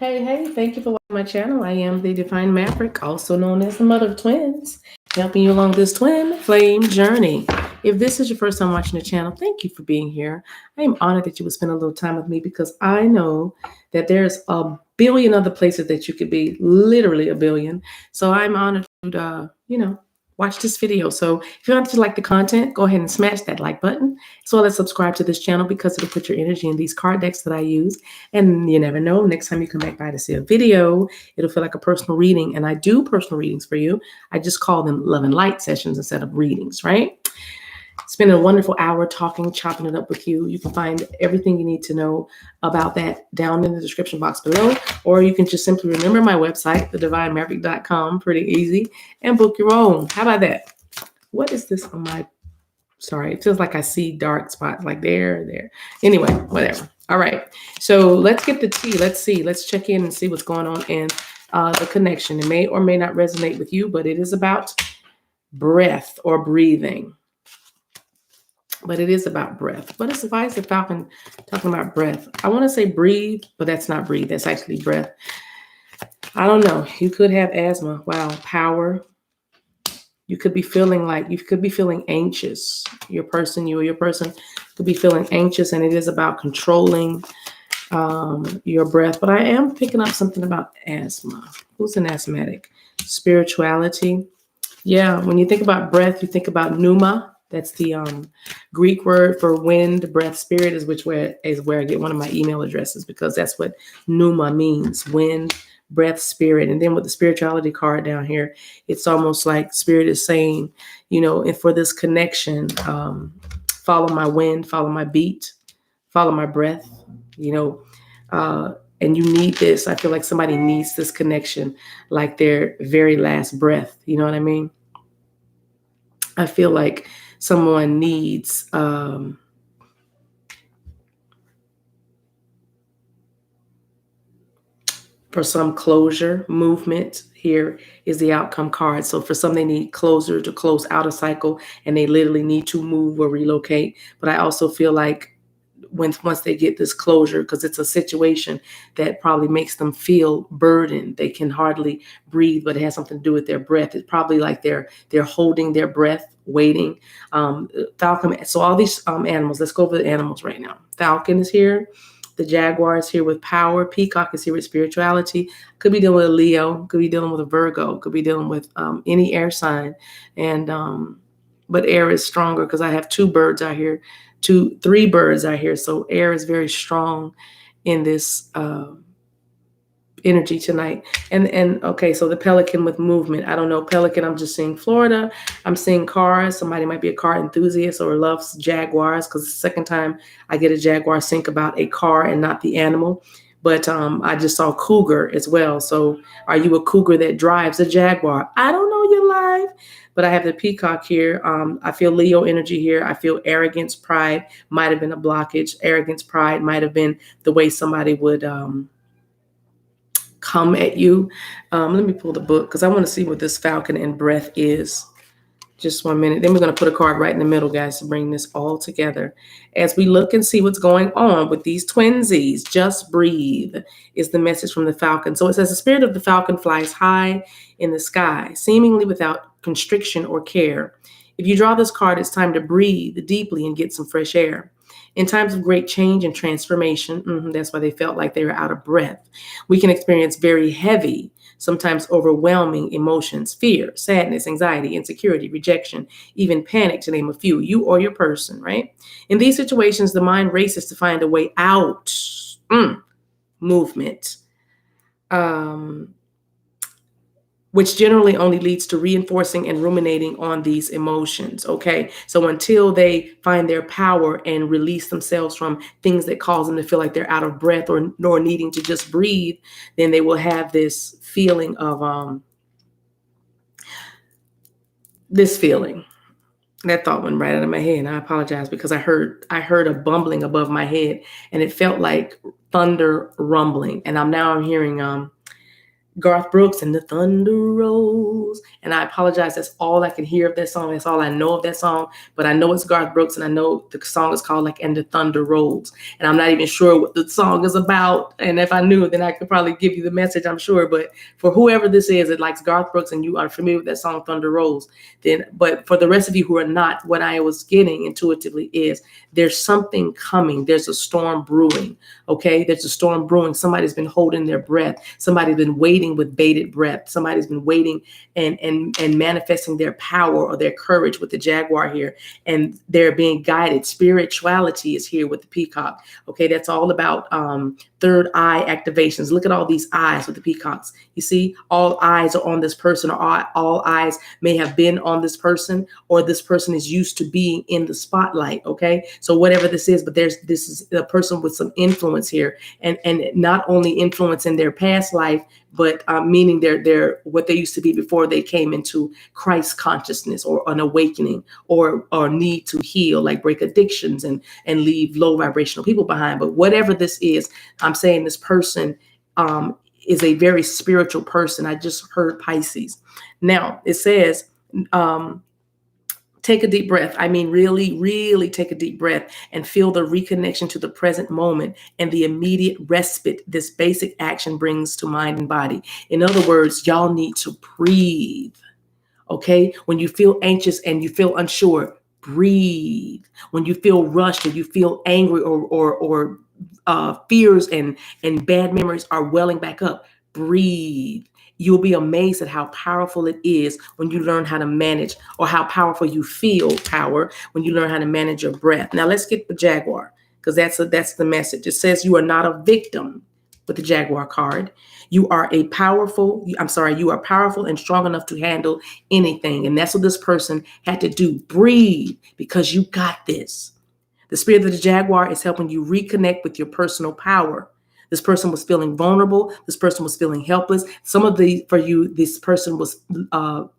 Hey, thank you for watching my channel. I am the Divine Maverick, also known as the mother of twins, helping you along this twin flame journey. If this is your first time watching the channel, thank you for being here. I am honored that you would spend a little time with me because I know that there's a billion other places that you could be, literally a billion. So I'm honored to, watch this video. So if you want to like the content, go ahead and smash that like button, as well as subscribe to this channel because it'll put your energy in these card decks that I use. And you never know, next time you come back by to see a video, it'll feel like a personal reading. And I do personal readings for you. I just call them love and light sessions instead of readings, right? It's been a wonderful hour talking, chopping it up with you. You can find everything you need to know about that down in the description box below, or you can just simply remember my website, TheDivineMaverick.com, pretty easy, and book your own. How about that? What is this on my, sorry, it feels like I see dark spots like there. Anyway, whatever. All right, so let's get the tea. Let's see. Let's check in and see what's going on in the connection. It may or may not resonate with you, but it is about breath or breathing. But it is about breath. Why is the Falcon talking about breath? I want to say breathe, but that's not breathe. That's actually breath. I don't know. You could have asthma. Wow. Power. You could be feeling anxious. You or your person could be feeling anxious, and it is about controlling your breath. But I am picking up something about asthma. Who's an asthmatic? Spirituality. Yeah, when you think about breath, you think about pneuma. That's the Greek word for wind, breath, spirit, is where I get one of my email addresses, because that's what pneuma means: wind, breath, spirit. And then with the spirituality card down here, it's almost like spirit is saying, and for this connection, follow my wind, follow my beat, follow my breath, and you need this. I feel like somebody needs this connection, like their very last breath. You know what I mean? I feel like someone needs for some closure. Movement here is the outcome card. So for some, they need closure to close out a cycle, and they literally need to move or relocate. But I also feel like once they get this closure, because it's a situation that probably makes them feel burdened, they can hardly breathe, but it has something to do with their breath. It's probably like they're holding their breath, waiting. Falcon. So all these animals, let's go over the animals right now. Falcon is here. The jaguar is here with power. Peacock is here with spirituality. Could be dealing with a Leo. Could be dealing with a Virgo. Could be dealing with any air sign. And but air is stronger because I have three birds out here. So air is very strong in this energy tonight. And okay, so the pelican with movement. I don't know, pelican, I'm just seeing Florida. I'm seeing cars. Somebody might be a car enthusiast or loves jaguars, because the second time I get a jaguar, think about a car and not the animal. But I just saw cougar as well. So are you a cougar that drives a jaguar? I don't know your life. But I have the peacock here. I feel Leo energy here. I feel arrogance, pride might have been a blockage. Arrogance, pride might have been the way somebody would come at you. Let me pull the book because I want to see what this falcon and breath is. Just 1 minute. Then we're going to put a card right in the middle, guys, to bring this all together. As we look and see what's going on with these twinsies, just breathe is the message from the falcon. So it says, the spirit of the falcon flies high in the sky, seemingly without constriction or care. If you draw this card, it's time to breathe deeply and get some fresh air. In times of great change and transformation, that's why they felt like they were out of breath, we can experience very heavy, sometimes overwhelming emotions: fear, sadness, anxiety, insecurity, rejection, even panic, to name a few, you or your person, right? In these situations, the mind races to find a way out. Movement. Which generally only leads to reinforcing and ruminating on these emotions, okay? So until they find their power and release themselves from things that cause them to feel like they're out of breath or needing to just breathe, then they will have this feeling of, this feeling. That thought went right out of my head, and I apologize because I heard a bumbling above my head, and it felt like thunder rumbling, and I'm hearing, Garth Brooks and the Thunder Rolls. And I apologize. That's all I can hear of that song. That's all I know of that song. But I know it's Garth Brooks, and I know the song is called like And the Thunder Rolls. And I'm not even sure what the song is about. And if I knew, then I could probably give you the message, I'm sure. But for whoever this is, it likes Garth Brooks and you are familiar with that song Thunder Rolls. But for the rest of you who are not, what I was getting intuitively is there's something coming. There's a storm brewing. Okay, there's a storm brewing. Somebody's been holding their breath. Somebody's been waiting with bated breath. Somebody's been waiting and manifesting their power or their courage with the jaguar here, and they're being guided. Spirituality is here with the peacock. Okay, that's all about third eye activations. Look at all these eyes with the peacocks. You see, all eyes are on this person, or all eyes may have been on this person, or this person is used to being in the spotlight. Okay, so whatever this is, but this is a person with some influence here, and not only influence in their past life, but meaning they're what they used to be before they came into Christ consciousness, or an awakening, or need to heal, like break addictions and leave low vibrational people behind. But whatever this is, I'm saying this person is a very spiritual person. I just heard Pisces. Now it says, take a deep breath. I mean, really, really take a deep breath and feel the reconnection to the present moment and the immediate respite this basic action brings to mind and body. In other words, y'all need to breathe. Okay? When you feel anxious and you feel unsure, breathe. When you feel rushed or you feel angry, or fears and bad memories are welling back up, breathe. You'll be amazed at how powerful it is when you learn how to manage, or how powerful you feel power when you learn how to manage your breath. Now let's get the jaguar, because that's the message. It says you are not a victim with the jaguar card. You are powerful and strong enough to handle anything. And that's what this person had to do. Breathe, because you got this. The spirit of the jaguar is helping you reconnect with your personal power. This person was feeling vulnerable. This person was feeling helpless. For you, this person was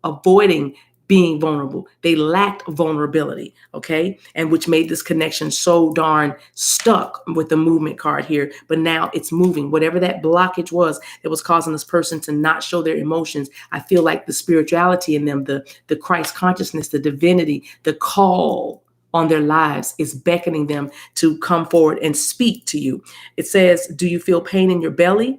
avoiding being vulnerable. They lacked vulnerability, okay? And which made this connection so darn stuck with the movement card here. But now it's moving. Whatever that blockage was that was causing this person to not show their emotions, I feel like the spirituality in them, the Christ consciousness, the divinity, the call on their lives is beckoning them to come forward and speak to you. It says, do you feel pain in your belly?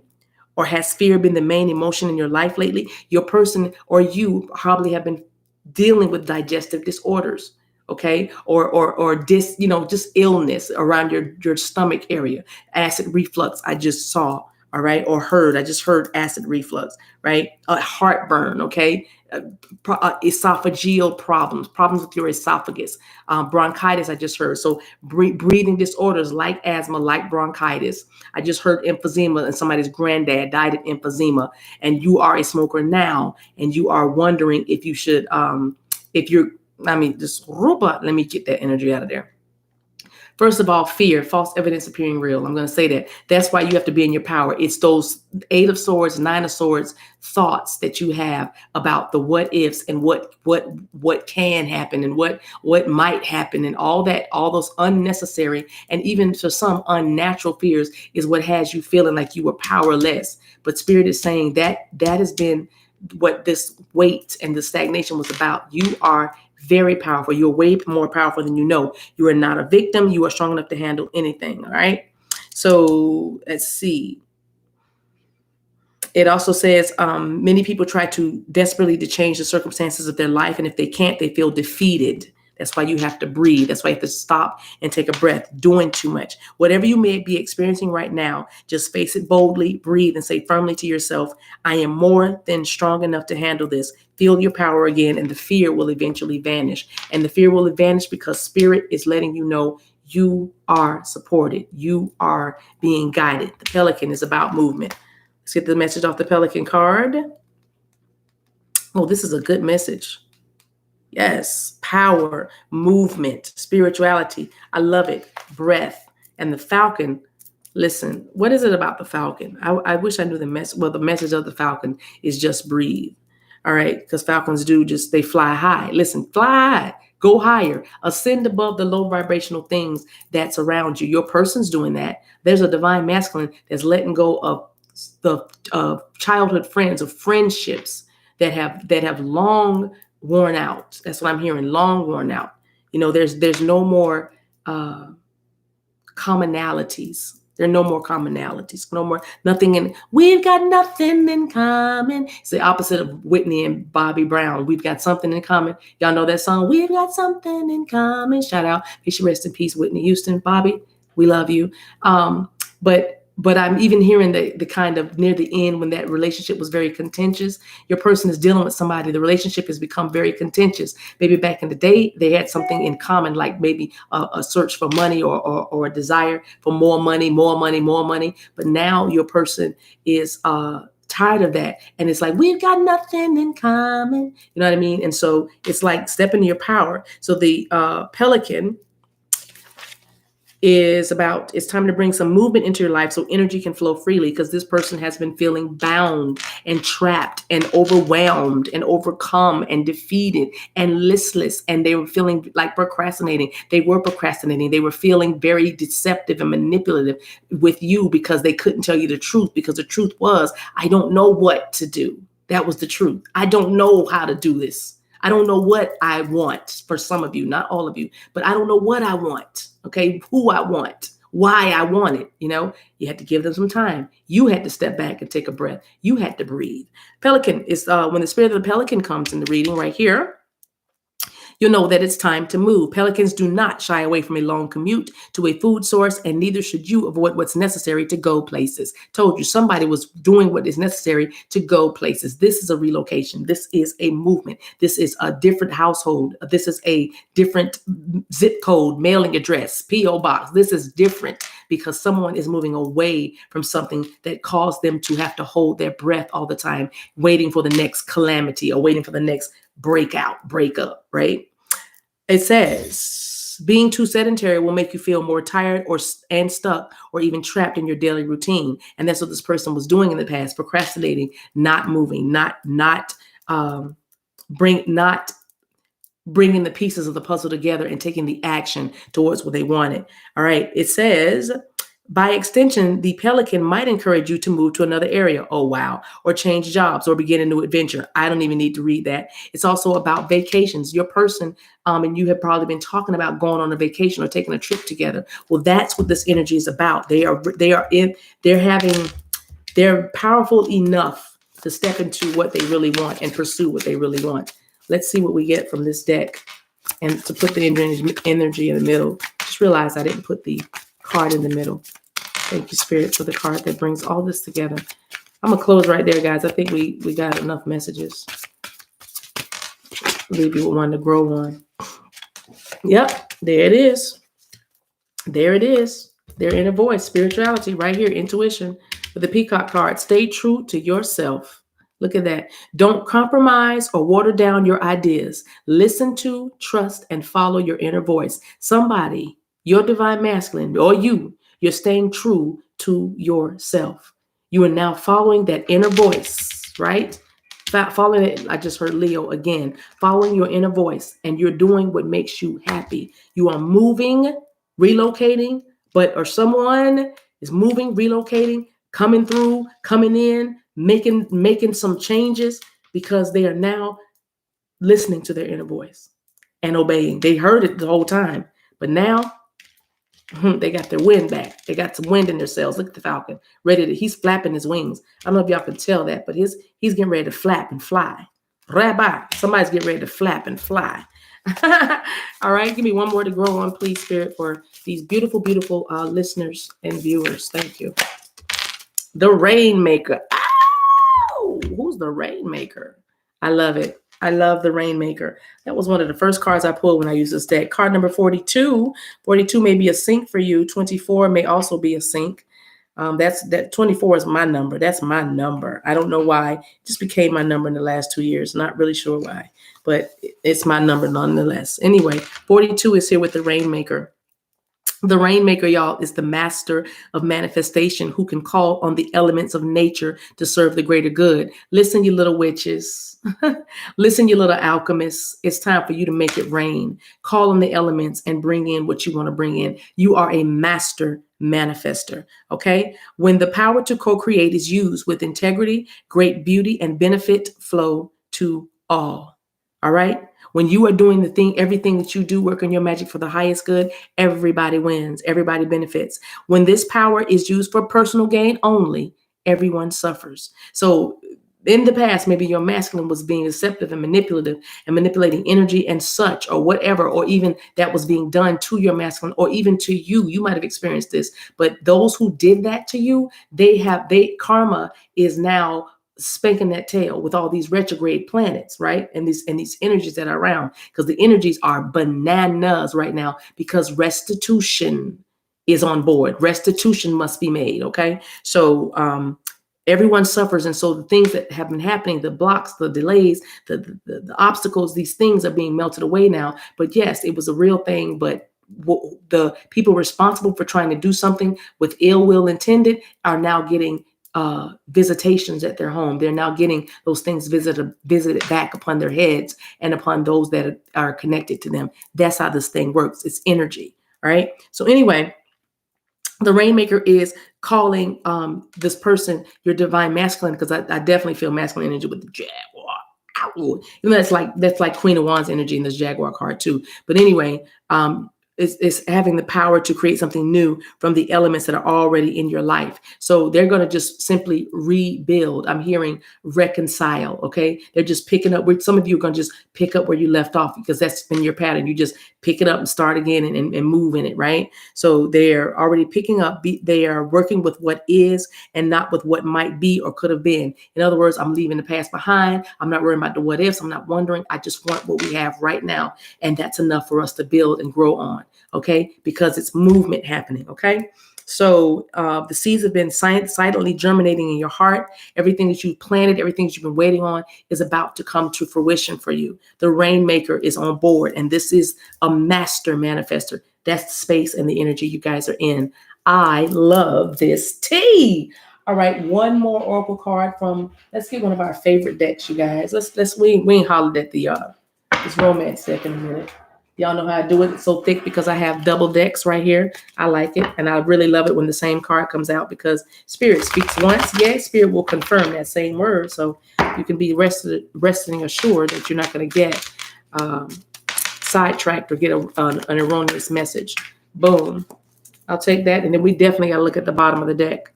Or has fear been the main emotion in your life lately? Your person or you probably have been dealing with digestive disorders, okay? Or just illness around your stomach area. Acid reflux, I just saw, all right? Or heard, I just heard acid reflux, right? Heartburn, okay? Esophageal problems with your esophagus, bronchitis, I just heard. So breathing disorders like asthma, like bronchitis. I just heard emphysema, and somebody's granddad died of emphysema, and you are a smoker now, and you are wondering if you should, let me get that energy out of there. First of all, fear, false evidence appearing real. I'm going to say that. That's why you have to be in your power. It's those 8 of Swords, 9 of Swords thoughts that you have about the what ifs and what can happen and what might happen, and all those unnecessary and even for some unnatural fears is what has you feeling like you were powerless. But Spirit is saying that has been what this weight and the stagnation was about. You are very powerful. You're way more powerful than you know. You are not a victim. You are strong enough to handle anything. All right. So let's see. It also says many people try desperately to change the circumstances of their life. And if they can't, they feel defeated. That's why you have to breathe. That's why you have to stop and take a breath. Doing too much. Whatever you may be experiencing right now, just face it boldly, breathe, and say firmly to yourself, I am more than strong enough to handle this. Feel your power again, and the fear will eventually vanish. And the fear will vanish because Spirit is letting you know you are supported. You are being guided. The pelican is about movement. Let's get the message off the pelican card. Oh, this is a good message. Yes, power, movement, spirituality. I love it. Breath. And the falcon. Listen, what is it about the falcon? I wish I knew the message. Well, the message of the falcon is just breathe. All right, because falcons they fly high. Listen, fly high. Go higher. Ascend above the low vibrational things that surround you. Your person's doing that. There's a divine masculine that's letting go of the childhood friends or friendships that have long worn out. That's what I'm hearing, long worn out. There's no more commonalities. There are no more commonalities. No more, nothing in, we've got nothing in common. It's the opposite of Whitney and Bobby Brown. We've got something in common. Y'all know that song, we've got something in common. Shout out. May she rest in peace, Whitney Houston. Bobby, we love you. But I'm even hearing the kind of near the end when that relationship was very contentious. Your person is dealing with somebody. The relationship has become very contentious. Maybe back in the day, they had something in common, like maybe a search for money or a desire for more money, more money, more money. But now your person is tired of that. And it's like, we've got nothing in common. You know what I mean? And so it's like step into your power. So the pelican is about, it's time to bring some movement into your life so energy can flow freely, because this person has been feeling bound and trapped and overwhelmed and overcome and defeated and listless, and they were feeling like procrastinating. They were feeling very deceptive and manipulative with you because they couldn't tell you the truth, because the truth was, I don't know what to do. That was the truth. I don't know how to do this. I don't know what I want. For some of you, not all of you, but I don't know what I want. Okay, who I want, why I want it. You had to give them some time. You had to step back and take a breath. You had to breathe. Pelican is when the spirit of the pelican comes in the reading right here, you'll know that it's time to move. Pelicans do not shy away from a long commute to a food source, and neither should you avoid what's necessary to go places. Told you, somebody was doing what is necessary to go places. This is a relocation. This is a movement. This is a different household. This is a different zip code, mailing address, P.O. box. This is different because someone is moving away from something that caused them to have to hold their breath all the time, waiting for the next calamity or waiting for the next breakup, right? It says, being too sedentary will make you feel more tired and stuck or even trapped in your daily routine. And that's what this person was doing in the past, procrastinating, not moving, not bringing the pieces of the puzzle together and taking the action towards what they wanted. All right. It says, by extension, the pelican might encourage you to move to another area. Oh, wow. Or change jobs or begin a new adventure. I don't even need to read that. It's also about vacations. Your person, and you have probably been talking about going on a vacation or taking a trip together. Well, that's what this energy is about. They're powerful enough to step into what they really want and pursue what they really want. Let's see what we get from this deck. And to put the energy in the middle, just realize I didn't put the card in the middle. Thank you, Spirit, for the card that brings all this together. I'm going to close right there, guys. I think we got enough messages. Leave you with one to grow one. Yep, there it is. There it is. Their inner voice, spirituality, right here, intuition. With the peacock card, stay true to yourself. Look at that. Don't compromise or water down your ideas. Listen to, trust, and follow your inner voice. Somebody, your divine masculine, or you're staying true to yourself. You are now following that inner voice, right? Following it, I just heard Leo again, following your inner voice, and you're doing what makes you happy. You are moving, relocating, or someone is moving, relocating, coming through, coming in, making some changes because they are now listening to their inner voice and obeying. They heard it the whole time, but now they got their wind back. They got some wind in their sails. Look at the falcon, he's flapping his wings. I don't know if y'all can tell that, but he's getting ready to flap and fly. Rabbi, somebody's getting ready to flap and fly. All right, give me one more to grow on, please, Spirit, for these beautiful, beautiful listeners and viewers. Thank you. The Rainmaker. Oh, who's the Rainmaker? I love it. I love the Rainmaker. That was one of the first cards I pulled when I used this deck. Card number 42. 42 may be a sync for you. 24 may also be a sync. That 24 is my number. That's my number. I don't know why. It just became my number in the last 2 years. Not really sure why, but it's my number nonetheless. Anyway, 42 is here with the Rainmaker. The Rainmaker, y'all, is the master of manifestation who can call on the elements of nature to serve the greater good. Listen, you little witches. Listen, you little alchemists. It's time for you to make it rain. Call on the elements and bring in what you want to bring in. You are a master manifester. Okay. When the power to co-create is used with integrity, great beauty and benefit flow to all. All right. When you are doing the thing, everything that you do, working your magic for the highest good, everybody wins, everybody benefits. When this power is used for personal gain only, everyone suffers. So in the past, maybe your masculine was being deceptive and manipulative and manipulating energy and such, or whatever, or even that was being done to your masculine, or even to you. You might have experienced this, but those who did that to you, karma is now spanking that tail with all these retrograde planets, right? And these energies that are around, because the energies are bananas right now, because restitution is on board. Restitution must be made. Okay. So everyone suffers. And so the things that have been happening, the blocks, the delays, the obstacles, these things are being melted away now. But yes, it was a real thing, but the people responsible for trying to do something with ill will intended are now getting visitations at their home. They're now getting those things visited back upon their heads and upon those that are connected to them. That's how this thing works. It's energy, right? So anyway, the Rainmaker is calling this person your divine masculine, because I definitely feel masculine energy with the Jaguar. Ow. You know, that's like Queen of Wands energy in this Jaguar card too. But anyway, it's having the power to create something new from the elements that are already in your life. So they're going to just simply rebuild. I'm hearing reconcile. Okay. They're just picking up where some of you are going to just pick up where you left off, because that's been your pattern. You just pick it up and start again and move in it. Right. So they're already picking up. They are working with what is and not with what might be or could have been. In other words, I'm leaving the past behind. I'm not worrying about the what ifs. I'm not wondering. I just want what we have right now. And that's enough for us to build and grow on. Okay. Because it's movement happening. Okay. So the seeds have been silently germinating in your heart. Everything that you planted, everything that you've been waiting on is about to come to fruition for you. The Rainmaker is on board, and this is a master manifester. That's the space and the energy you guys are in. I love this tea. All right, one more oracle card from. Let's get one of our favorite decks, you guys. We ain't hollered at the this romance deck in a minute. Y'all know how I do it. It's so thick because I have double decks right here. I like it. And I really love it when the same card comes out, because Spirit speaks once. Yes, Spirit will confirm that same word. So you can be resting assured that you're not going to get sidetracked or get an erroneous message. Boom. I'll take that. And then we definitely got to look at the bottom of the deck.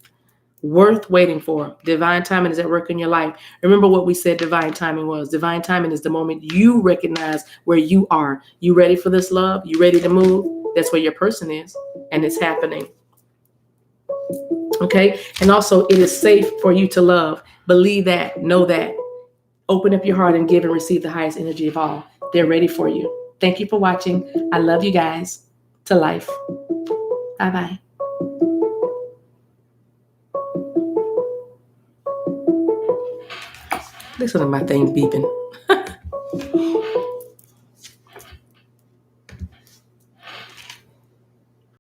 Worth waiting for. Divine timing is at work in your life. Remember what we said divine timing was. Divine timing is the moment you recognize where you are. You ready for this love? You ready to move? That's where your person is. And it's happening. Okay? And also, it is safe for you to love. Believe that. Know that. Open up your heart and give and receive the highest energy of all. They're ready for you. Thank you for watching. I love you guys. To life. Bye-bye. Listen to my thing beeping.